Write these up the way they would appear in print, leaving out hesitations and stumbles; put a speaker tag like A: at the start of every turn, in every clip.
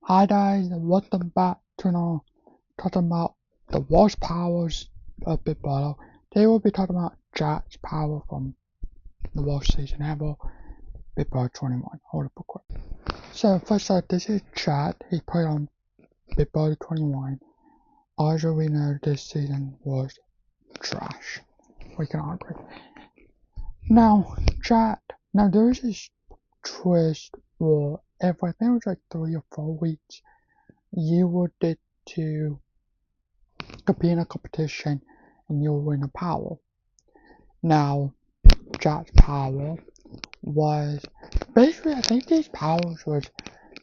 A: Hi guys, welcome back to talking about the worst powers of Big Brother. Today we'll be talking about Jack's power from the worst season ever, Big Brother 21. Hold up real quick. So first up, this is Jack. He played on Big Brother 21. As we know, this season was trash. We can all agree. Now, Jack, there is this twist where if I think it was like 3 or 4 weeks, you would get to compete in a competition and you'll win a power. Now, Jack's power was basically, I think these powers was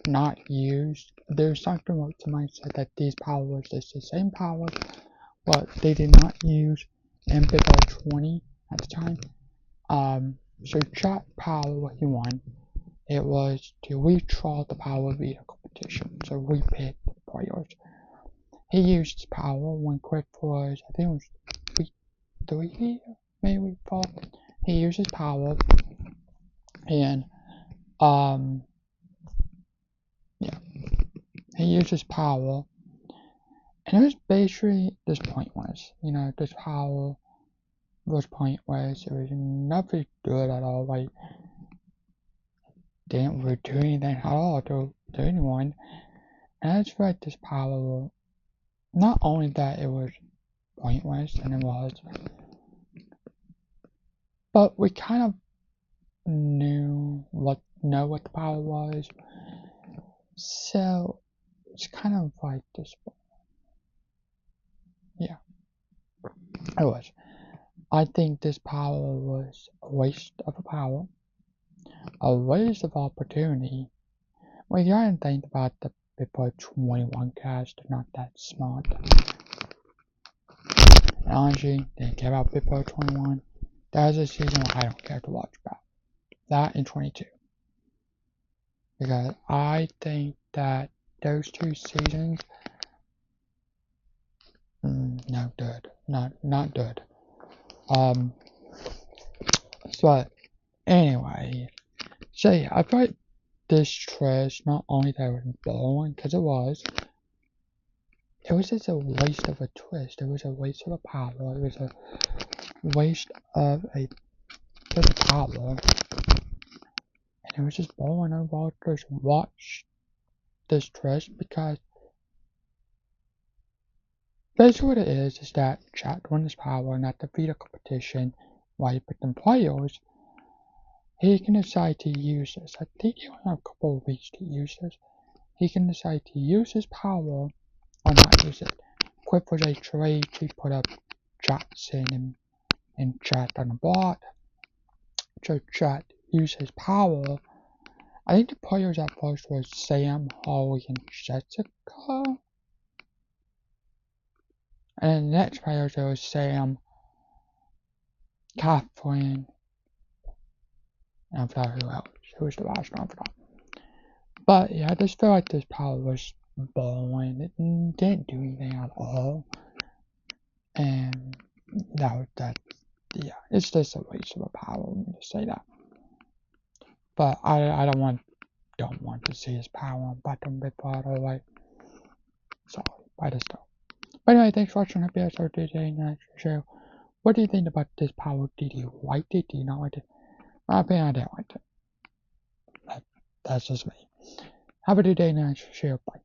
A: not used. There's something where somebody said that these powers is the same powers, but they did not use in Big Brother 20 at the time. So Jack's power, what he won, it was to redraw the power via competition. So we picked the players. He used his power when Quick was, I think it was week 3, maybe week 4. He used his power, and he used his power, and it was basically this pointless. This power was pointless. It was nothing good at all. Like, didn't really do anything at all to anyone. And I just feel like this power, not only that it was pointless, and it was, but we kind of know what the power was. So it's kind of like this. Yeah, it was. I think this power was a waste of a power, a waste of opportunity. Well, you gotta think about the people 21 cast, they're not that smart. And honestly, they didn't care about people 21. That was a season where I don't care to watch about. That and 22. Because I think that those 2 seasons, no good. Not good. So anyway, so yeah, I feel like this trash, not only that it was boring, because it was just a waste of a twist. It was a waste of a power. It was a waste of a bit of power. And it was just boring overall to just watch this trash, because basically what it is that Jack won his power and at the feeder competition, while he picked them players, he can decide to use this. I think he only have a couple of weeks to use this. He can decide to use his power or not use it. Quick was a trade to put up Jackson and Jack on the block. So Jack used his power. I think the players at first was Sam, Holly, and Jessica. And then the next players there was Sam, Catherine, and I forgot who else. Who was the last one? I forgot. But yeah, I just feel like this power was boring. It didn't do anything at all. And yeah, it's just a waste of a power, let me just say that. But I don't want to see his power on bottom Big Brother, like, sorry, I just don't. But anyway, thanks for watching. Hope you guys today and show. What do you think about this power? Did you like it? Did you not like it? My opinion, I didn't like it. That's just me. Have a good day and share. Bye.